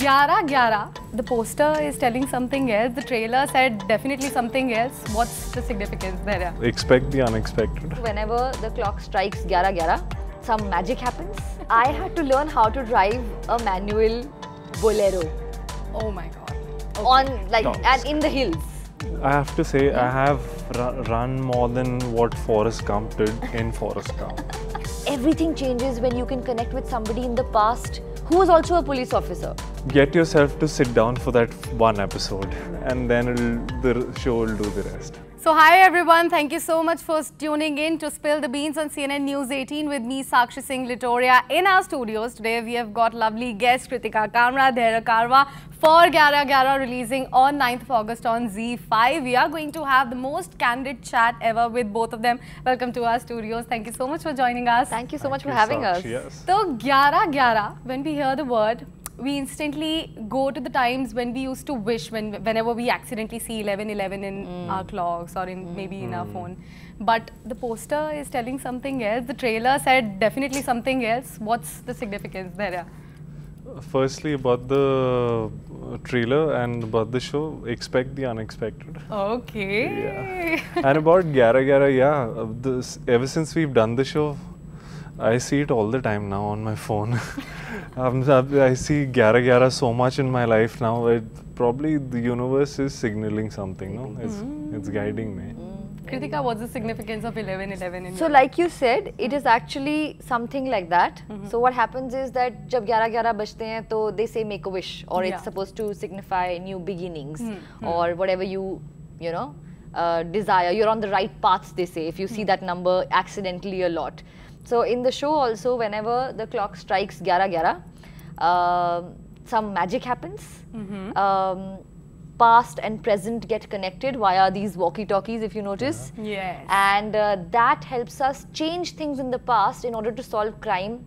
11-11. The poster is telling something else. The trailer said definitely something else. What's the significance there? Expect the unexpected. Whenever the clock strikes 11-11, some magic happens. I had to learn how to drive a manual Bolero. Oh my god. Okay. On and in the hills. I have to say, I have run more than what Forrest Gump did in Forrest Gump. Everything changes when you can connect with somebody in the past who was also a police officer. Get yourself to sit down for that one episode, and then the show will do the rest. So hi everyone, thank you so much for tuning in to Spill the Beans on CNN News 18 with me Sakshi Singh Litoria. In our studios today we have got lovely guest Kritika Kamra, Dhaira Karwa for 11-11 releasing on 9th of August on ZEE5. We are going to have the most candid chat ever with both of them. Welcome to our studios. Thank you so much for joining us. Thank you so much for having us. Yes. So 11-11, when we hear the word, we instantly go to the times when we used to wish whenever we accidentally see 11-11 in our clocks or in maybe in our phone. But the poster is telling something else. The trailer said definitely something else. What's the significance there? Firstly, about the trailer and about the show, expect the unexpected. Okay. Yeah. And about 11-11, yeah, ever since we've done the show, I see it all the time now on my phone. I see 11-11 so much in my life now. Probably the universe is signaling something, no? It's guiding me. Kritika, what's the significance of 11-11 in So like you said, it is actually something like that. So what happens is that जब 11-11 बजते हैं तो they say make a wish, or it's supposed to signify new beginnings or whatever you know desire. You're on the right paths, they say, if you see that number accidentally a lot. So in the show also, whenever the clock strikes 11-11, some magic happens. Past and present get connected via these walkie-talkies, if you notice. Yes. And that helps us change things in the past in order to solve crime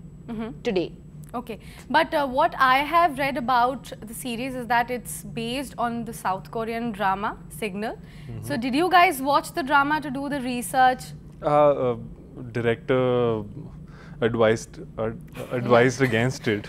today. Okay, but what I have read about the series is that it's based on the South Korean drama Signal. So did you guys watch the drama to do the research? Director advised against it,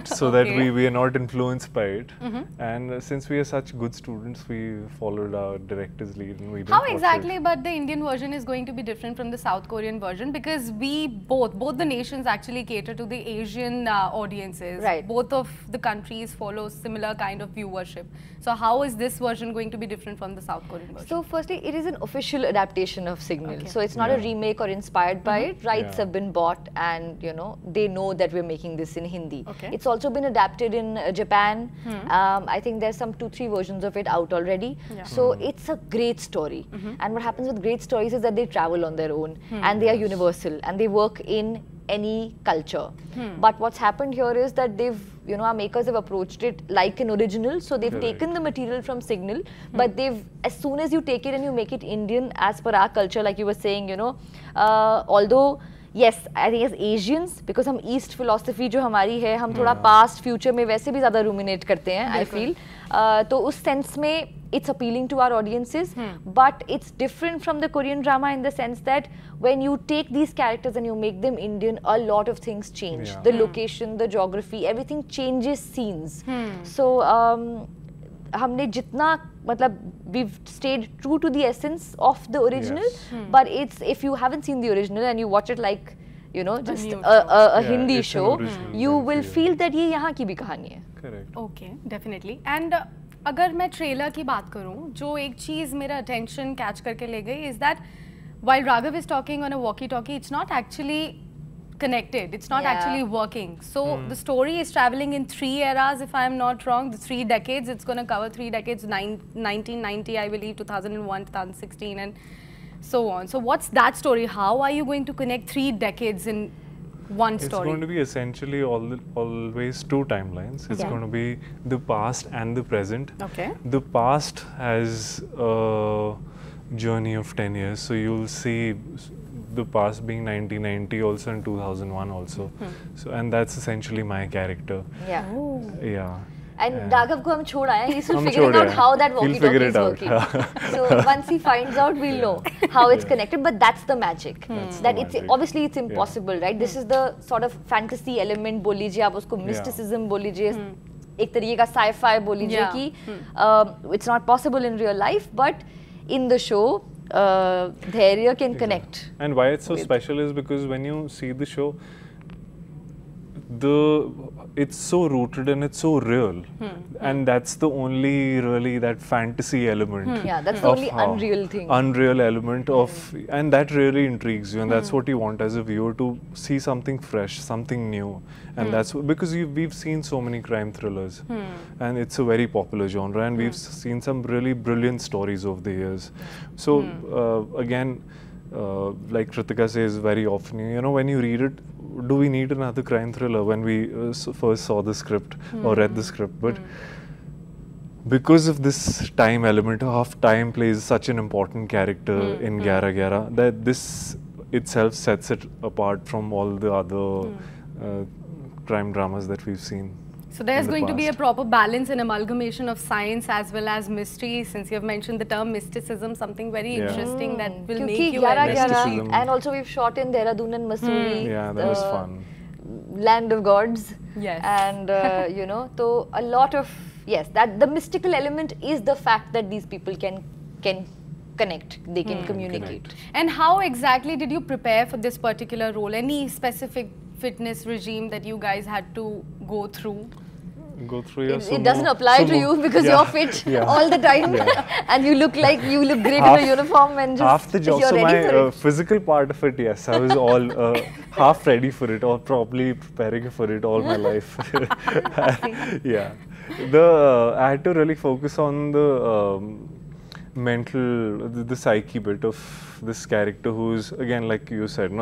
so that we are not influenced by it. And since we are such good students, we followed our director's lead and we didn't How watch exactly? it. But the Indian version is going to be different from the South Korean version because we both the nations actually cater to the Asian audiences. Right. Both of the countries follow similar kind of viewership. So how is this version going to be different from the South Korean version? So firstly, it is an official adaptation of Signal. So it's not a remake or inspired by it. Rights have been bought, and you know they know that we're making this in Hindi. It's also been adapted in Japan. I think there's some 2-3 versions of it out already. So it's a great story. And what happens with great stories is that they travel on their own and they are universal and they work in any culture. But what's happened here is that our makers have approached it like an original. So they've taken the material from Signal, but as soon as you take it and you make it Indian as per our culture, like you were saying, although yes, I think as Asians, because हम East philosophy जो हमारी है, हम थोड़ा past, future में वैसे भी ज़्यादा ruminate करते हैं, I feel. तो उस sense में it's appealing to our audiences, but it's different from the Korean drama in the sense that when you take these characters and you make them Indian, a lot of things change. The location, the geography, everything changes scenes. So हमने जितना we've stayed true to the essence of the original, but if you haven't seen the original and you watch it like just a Hindi show, you will feel that ये यहाँ की भी कहानी है. Correct. Okay, definitely. And अगर मैं trailer की बात करूँ, जो एक चीज़ मेरा attention catch करके ले गई is that while Raghav is talking on a walkie-talkie, it's not actually connected. It's not actually working. So the story is traveling in 3 eras, if I'm not wrong, the 3 decades. It's going to cover 3 decades, 1990, I believe, 2001, 2016, and so on. So what's that story? How are you going to connect 3 decades in one story? It's going to be essentially always 2 timelines. It's going to be the past and the present. Okay. The past has a journey of 10 years, so you'll see the past being 1990 also and 2001 also. So, and that's essentially my character. Yeah. And Raghav ko hum chhod aaye, he's still figuring out how that walkie-talkie is working. So once he finds out, we'll know how it's connected. But that's the magic. Obviously it's impossible, right? This is the sort of fantasy element, bol lijiye, aap usko mysticism bol lijiye. एक तरीके का sci-fi बोल लीजिए कि it's not possible in real life, but in the show Dhairya can connect. And why it's so special is because when you see the show, it's so rooted and it's so real, and that's the only really that fantasy element. Yeah, that's the only unreal thing. Unreal element of, and that really intrigues you, and that's what you want as a viewer, to see something fresh, something new, and that's because we've seen so many crime thrillers, and it's a very popular genre, and we've seen some really brilliant stories over the years. So again, like Kritika says very often, you know, when you read it, do we need another crime thriller? When we first saw the script or read the script, but because of this time element, half time plays such an important character in Gyara Gyara, that this itself sets it apart from all the other crime dramas that we've seen. So there's going to be a proper balance and amalgamation of science as well as mystery. Since you have mentioned the term mysticism, something very interesting that will make you Gyara Gyara, and also we've shot in Dehradun and Mussoorie. Yeah, that was fun. Land of gods. Yes. And you know, so a lot of, yes, that the mystical element is the fact that these people can connect, they can communicate. And how exactly did you prepare for this particular role? Any specific fitness regime that you guys had to go through? It doesn't apply to you because you're fit all the time, and you look great in a uniform, and just half the job. So my physical part of it, yes, I was all half ready for it, or probably preparing for it all my life. Yeah, I had to really focus on the mental, the psyche bit of this character, who's, again, like you said,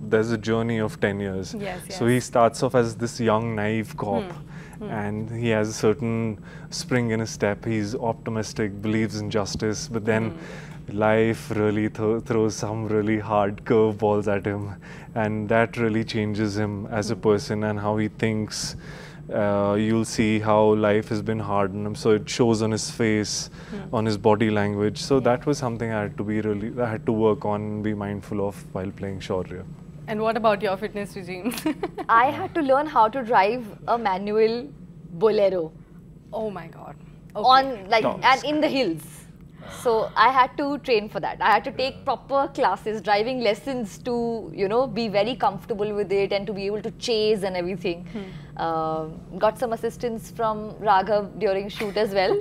there's a journey of 10 years. So he starts off as this young, naive cop, and he has a certain spring in his step. He's optimistic, believes in justice, but then life really throws some really hard curveballs at him, and that really changes him as a person and how he thinks. You'll see how life has been hard on him, so it shows on his face, on his body language. So that was something I had to work on and be mindful of while playing Shaurya. And what about your fitness regime? I had to learn how to drive a manual Bolero. Oh my God. Okay. And in the hills. So I had to train for that. I had to take proper classes, driving lessons to, you know, be very comfortable with it and to be able to chase and everything. Got some assistance from Raghav during shoot as well.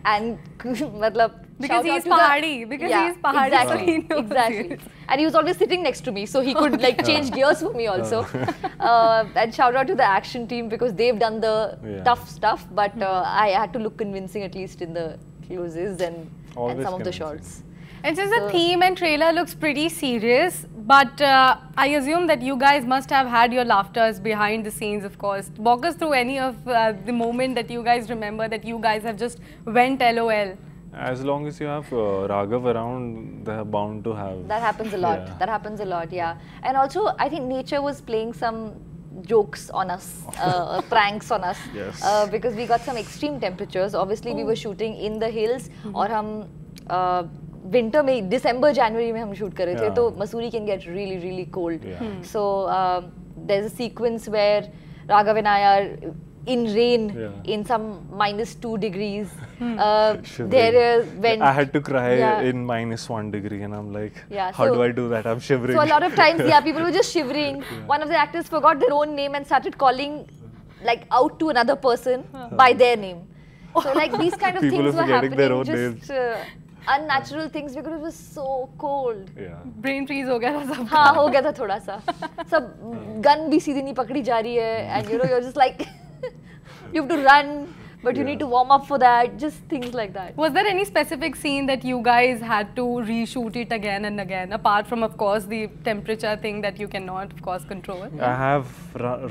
And because he's Pahadi. Exactly, so he knows exactly. And he was always sitting next to me, so he could like change gears for me also. And shout out to the action team because they've done the tough stuff, but I had to look convincing at least in the closes and some of the shots. And since the theme and trailer looks pretty serious, but I assume that you guys must have had your laughters behind the scenes, of course. Walk us through any of the moment that you guys remember that you guys have just went LOL. As long as you have Raghav around, they're bound to have. That happens a lot. Yeah. That happens a lot, yeah. And also, I think nature was playing some jokes on us, pranks on us, because we got some extreme temperatures. Obviously, we were shooting in the hills, और हम winter में December, January में हम shoot कर रहे थे, तो Mussoorie can get really, really cold. So there's a sequence where Raghav and I are in rain in some -2 degrees. There went. I had to cry in -1 degree, and I'm like, how do I do that? I'm shivering. So a lot of times, people were just shivering. One of the actors forgot their own name and started calling like out to another person by their name. So like these kind of things were happening. Their own just unnatural things because it was so cold. Brain freeze हो गया था सब. हाँ हो गया था थोड़ा सा. सब gun भी सीधी नहीं पकड़ी जा रही है, and you know you're just like you have to run, but you need to warm up for that. Just things like that. Was there any specific scene that you guys had to reshoot it again and again, apart from of course the temperature thing that you cannot of course control? I have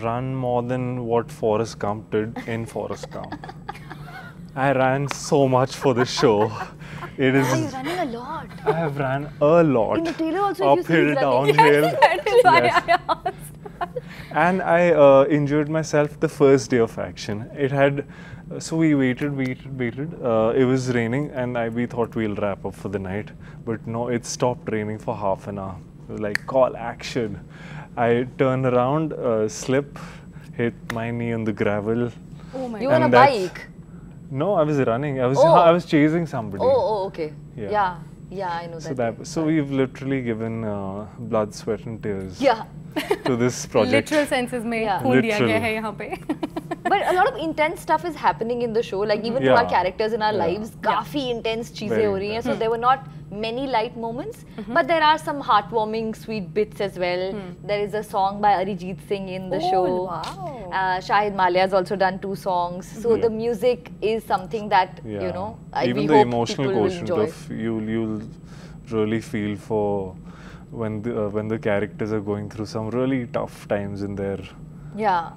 run more than what Forrest Gump did in Forrest Gump. I ran so much for this show. It is. You're running a lot. I have ran a lot. In the trailer also, uphill, downhill. That is why I asked. And I injured myself the first day of action. It had. So we waited. It was raining, and we thought we'll wrap up for the night. But no, it stopped raining for half an hour. It was like, call action. I turn around, slip, hit my knee on the gravel. Oh my You God. on a And that's- bike? No, I was running. I Oh. was chasing somebody. Oh, okay. Yeah. Yeah, I know So that. so we've literally given blood, sweat, and tears Yeah. to this project. Literal senses में Yeah. खून दिया गया Literal. है यहाँ पे. But a lot of intense stuff is happening in the show. Like even to Yeah. our characters in our Yeah. lives, काफी intense चीजें Very हो रही हैं. intense. So there were not many light moments, but there are some heartwarming, sweet bits as well. There is a song by Arijit Singh in the Oh, show. wow. Shahid Maliya has also done 2 songs. So the music is something that Yeah. you know. Even we the hope emotional people will quotient enjoy. of you'll really feel for when the characters are going through some really tough times in their Yeah.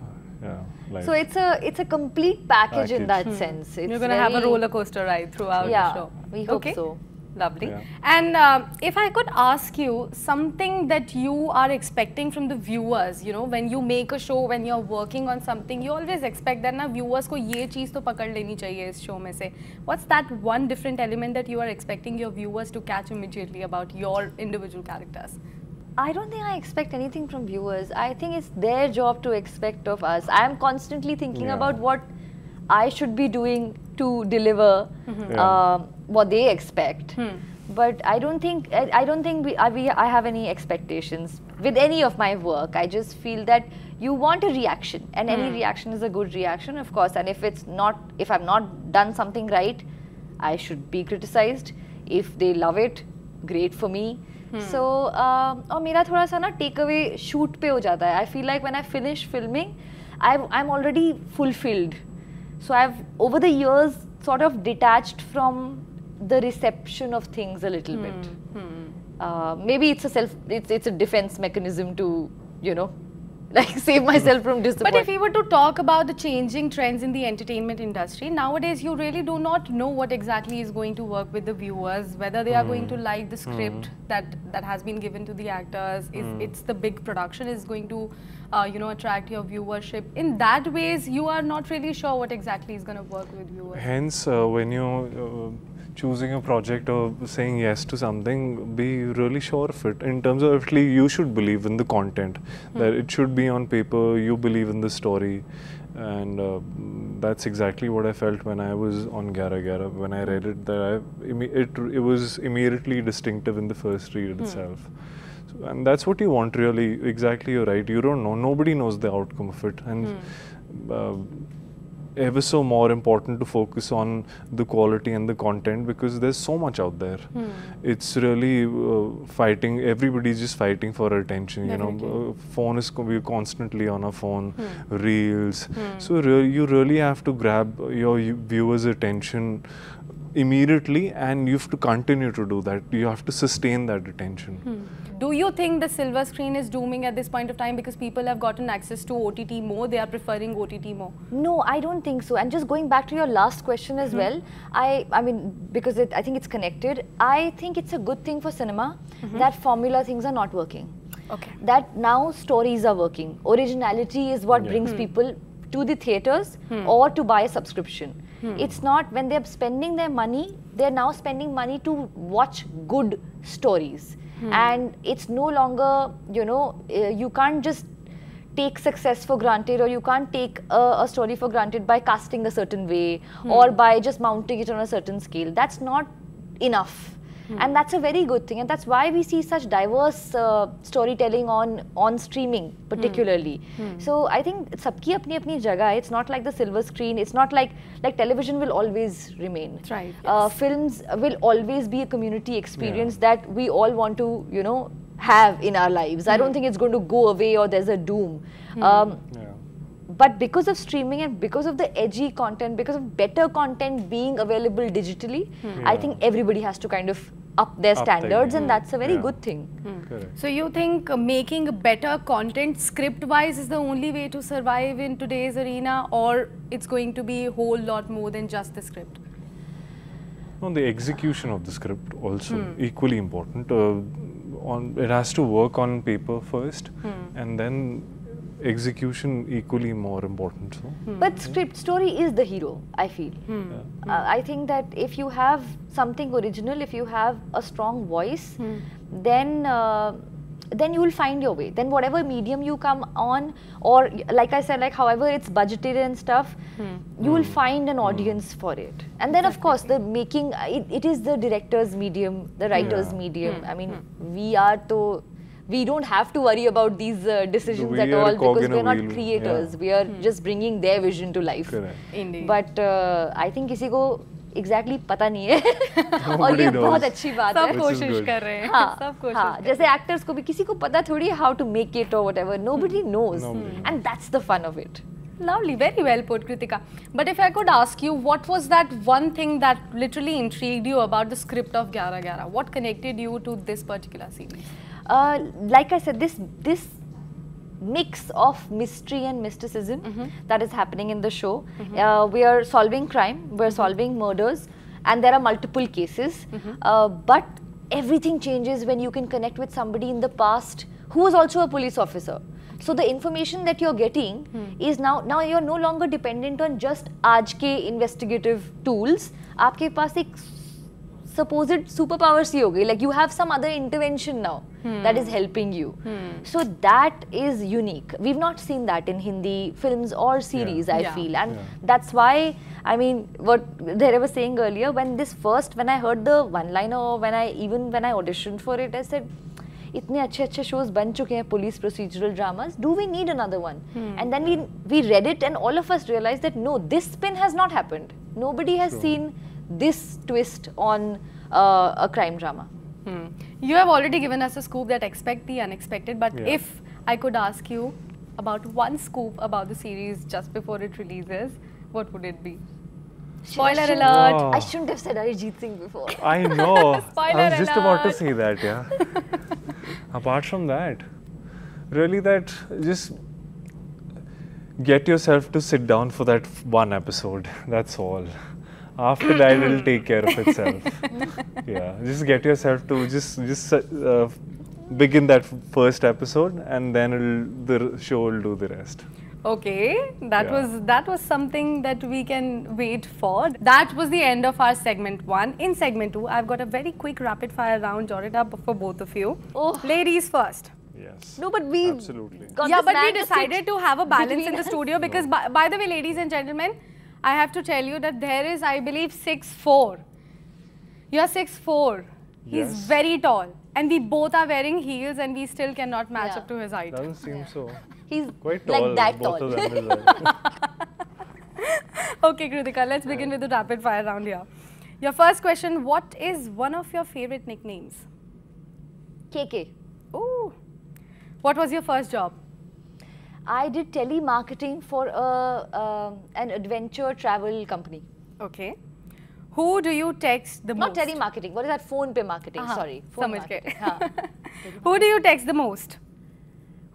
life. So it's a complete package in that sense. It's You're gonna have a very- roller coaster ride throughout Yeah, the show. we hope Okay. so. Lovely. Yeah. And if I could ask you something that you are expecting from the viewers, you know, when you make a show, when you're working on something, you always expect that na viewers को ये चीज़ तो पकड़ लेनी चाहिए इस show में से. What's that one different element that you are expecting your viewers to catch immediately about your individual characters? I don't think I expect anything from viewers. I think it's their job to expect of us. I am constantly thinking Yeah. about what I should be doing to deliver what they expect. But I don't think I have any expectations with any of my work. I just feel that you want a reaction, and any reaction is a good reaction, of course. And if I've not done something right, I should be criticized. If they love it, great for me. So और मेरा थोड़ा सा ना take away shoot पे हो जाता है. I feel like when I finish filming, I'm already fulfilled. So I've over the years sort of detached from the reception of things a little bit. Maybe it's a defense mechanism to, you know, like save myself from But disappointment. if we were to talk about the changing trends in the entertainment industry, nowadays you really do not know what exactly is going to work with the viewers, whether they are going to like the script that has been given to the actors, it's the big production is going to you know, attract your viewership. In that ways, you are not really sure what exactly is going to work with viewers. Hence, when you're choosing a project or saying yes to something, be really sure of it. In terms of, at least you should believe in the content, that it should be on paper, you believe in the story. And that's exactly what I felt when I was on Gyara Gyara. When I read it, that it was immediately distinctive in the first read itself. So, and that's what you want, really. Exactly, you're right. You don't know. Nobody knows the outcome of it. And ever so more important to focus on the quality and the content, because there's so much out there. It's really fighting. Everybody's just fighting for attention. Definitely. You know, phone is we're constantly on our phone, reels. So you really have to grab your viewers' attention immediately, and you have to continue to do that. You have to sustain that attention. Do you think the silver screen is dooming at this point of time because people have gotten access to OTT more, they are preferring OTT more? No, I don't think so. And just going back to your last question as well, I mean, because I think it's connected, I think it's a good thing for cinema that formula things are not working. Okay. That now stories are working. Originality is what brings people to the theaters or to buy a subscription. It's not when they're spending their money, they're now spending money to watch good stories. And it's no longer, you know, you can't just take success for granted, or you can't take a story for granted by casting a certain way or by just mounting it on a certain scale. That's not enough. And that's a very good thing, and that's why we see such diverse storytelling on streaming particularly. So I think sabki apni apni jagah. It's not like the silver screen. It's not like television will always remain. That's right, yes. Films will always be a community experience that we all want to, you know, have in our lives. I don't think it's going to go away or there's a doom. But because of streaming and because of the edgy content, because of better content being available digitally, I think everybody has to kind of up their standards, and that's a very good thing. Correct. So you think making better content script-wise is the only way to survive in today's arena, or it's going to be a whole lot more than just the script? No, the execution of the script also equally important. It has to work on paper first, and then execution equally more important. So. But script story is the hero, I feel. I think that if you have something original, if you have a strong voice, then then you will find your way. Then whatever medium you come on, or like I said, like however it's budgeted and stuff, you will find an audience for it. And then of course the making, it is the director's medium, the writer's medium. I mean, we don't have to worry about these decisions at all, because we're not creators. We are just bringing their vision to life. Indeed. But I think किसी को exactly पता नहीं है और ये बहुत अच्छी बात है. सब कोशिश कर रहे हैं. सब कोशिश. हाँ, जैसे actors को भी किसी को पता थोड़ी है how to make it or whatever. Nobody knows, and that's the fun of it. Lovely, very well put, Kritika. But if I could ask you, what was that one thing that literally intrigued you about the script of Gyara Gyara? What connected you to this particular series? Like I said, this mix of mystery and mysticism that is happening in the show. We are solving crime, we are solving murders, and there are multiple cases. But everything changes when you can connect with somebody in the past who was also a police officer. So the information that you're getting is now you're no longer dependent on just aaj ke investigative tools. आपके पास एक supposed superpower सी हो गई, like you have some other intervention now that is helping you. So that is unique. We've not seen that in Hindi films or series, I feel, and that's why, I mean, what Dhairya was saying earlier, when I heard the one-liner, or when I auditioned for it, I said, इतने अच्छे shows बन चुके हैं, police procedural dramas, do we need another one? And then we read it, and all of us realized that no, this spin has not happened. Nobody has seen this twist on a crime drama. You have already given us a scoop that expect the unexpected, but if I could ask you about one scoop about the series just before it releases, what would it be? Spoiler alert! Wow. I shouldn't have said Arijit Singh before. I know. Spoiler I was just about to alert. say that, yeah. Apart from that, really that just get yourself to sit down for that one episode. That's all. After that, it'll take care of itself. Yeah, just get yourself to just begin that first episode, and then the show will do the rest. Okay, that was something that we can wait for. That was the end of our segment 1. In segment 2, I've got a very quick rapid fire round jotted up for both of you. Oh. Ladies first. Yes. No, but we absolutely. got Yeah, this but we man to decided sit to have a balance between in the us. studio because, by the way, ladies and gentlemen, I have to tell you that there is, I believe, 6'4". You're 6'4". He's Yes. very tall. And we both are wearing heels and we still cannot match up to his height. Doesn't seem so. He's Quite tall. like that both tall. of them is like. Okay, Kritika, let's begin with the rapid fire round here. Your first question, what is one of your favorite nicknames? KK. Ooh. What was your first job? I did telemarketing for an adventure travel company. Okay. Who do you text the Not most? telemarketing. What is that? Phone pay marketing. Sorry. Phone समझ गए. marketing. हाँ. Who do you text the most?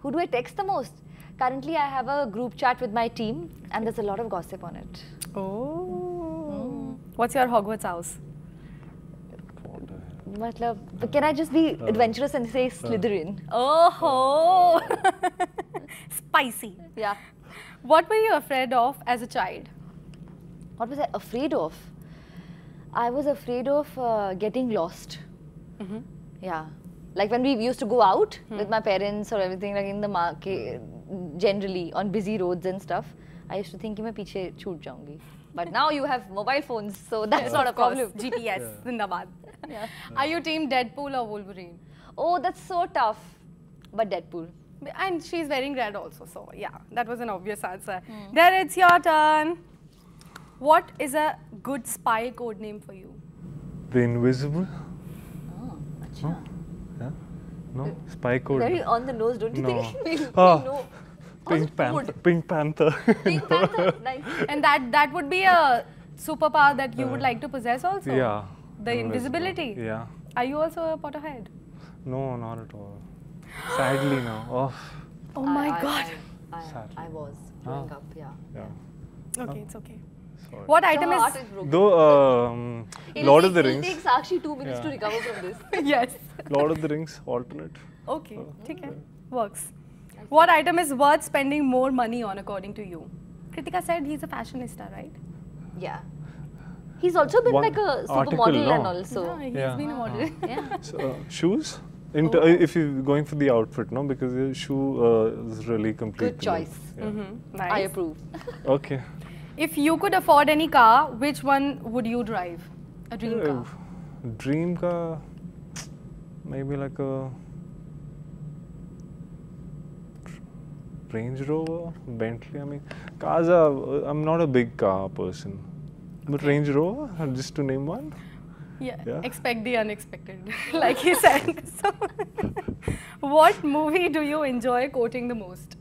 Who do I text the most? Currently, I have a group chat with my team, and there's a lot of gossip on it. Oh. What's your Hogwarts house? Matlab, can I just be adventurous and say Slytherin? Oh. Spicy. Yeah. What were you afraid of as a child? What was I afraid of? I was afraid of getting lost. Yeah. Like when we used to go out with my parents or everything, like in the market, generally on busy roads and stuff, I used to think कि मैं पीछे छूट जाऊंगी. But now you have mobile phones, so that's not a problem. GPS, Zindabad. Are you team Deadpool or Wolverine? Oh, that's so tough. But Deadpool. And she's wearing red also, so yeah, that was an obvious answer. There, it's your turn. What is a good spy code name for you? The Invisible? Oh, No? Yeah? No? Spy code? very on the nose, don't you No. think? we Oh. know. Pink Panther. Pink Panther. Pink Panther, nice. And that would be a superpower that you would like to possess also? Yeah. The invisibility? Yeah. Are you also a Potterhead? No, not at all. Sadly, no. Oh. Oh my God. I was growing up, yeah. Yeah. Okay, it's okay. Sorry. What item The is... heart is broken. Though, Lord of the It'll Rings. take Sakshi 2 minutes to Yeah. recover from this. Yes. Lord of the Rings alternate. Okay, okay. Works. What item is worth spending more money on according to you? Kritika said he's a fashionista, right? Yeah. He's also been One like a article, supermodel no? and also. Yeah, he's Yeah. been a model. Yeah. So, shoes? If you're going for the outfit, no, because your shoe is really complete. Good choice. Yeah. Nice. I approve. Okay. If you could afford any car, which one would you drive? A dream car. Dream car, maybe like a Range Rover, Bentley. I mean, cars are. I'm not a big car person, but Range Rover, just to name one. Yeah. Expect the unexpected, like he said. So, what movie do you enjoy quoting the most?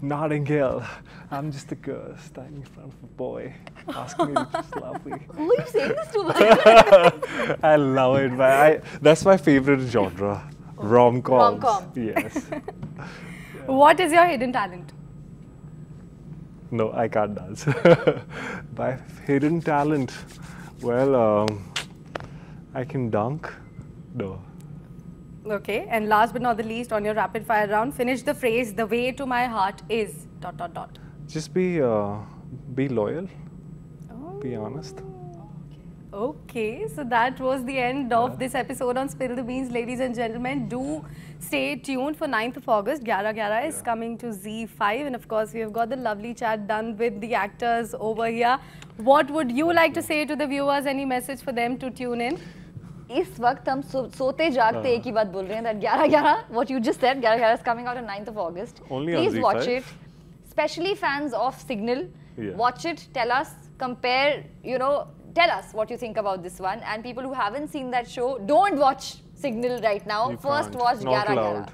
Nightingale. I'm just a girl standing in front of a boy, asking me to just love me. Who are you saying this to? I love it, but that's my favorite genre. Rom-coms. Rom-com. Yes. What is your hidden talent? No, I can't dance. My hidden talent, well, I can dunk. No. Okay, and last but not the least, on your rapid fire round, finish the phrase, the way to my heart is ... Just be loyal, be honest. Okay, so that was the end of this episode on Spill the Beans, ladies and gentlemen. Do stay tuned for 9th of August. Gyara Gyara is coming to ZEE5, and of course, we have got the lovely chat done with the actors over here. What would you like to say to the viewers? Any message for them to tune in? इस वक्त हम सोते जागते एक ही बात बोल रहे हैं that 11-11, what you just said, 11-11 is coming out on 9th of August. Only Please on watch ZEE5. it. Especially fans of Signal, Yeah. watch it, tell us, compare, tell us what you think about this one. And people who haven't seen that show, don't watch Signal right now. You First can't. watch Not 11-11. allowed.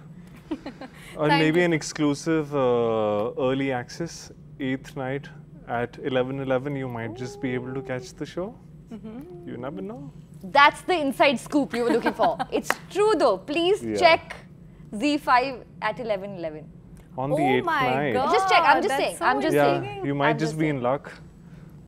Or Thank maybe you. an exclusive early access 8th night at 11:11. You might just be able to catch the show. You never know. That's the inside scoop you were looking for. It's true though. Please Yeah. check ZEE5 at 11:11. On the Oh 8th my night. God. Just check. I'm just that's saying. so I'm just Yeah, saying. you might I'm just be in luck.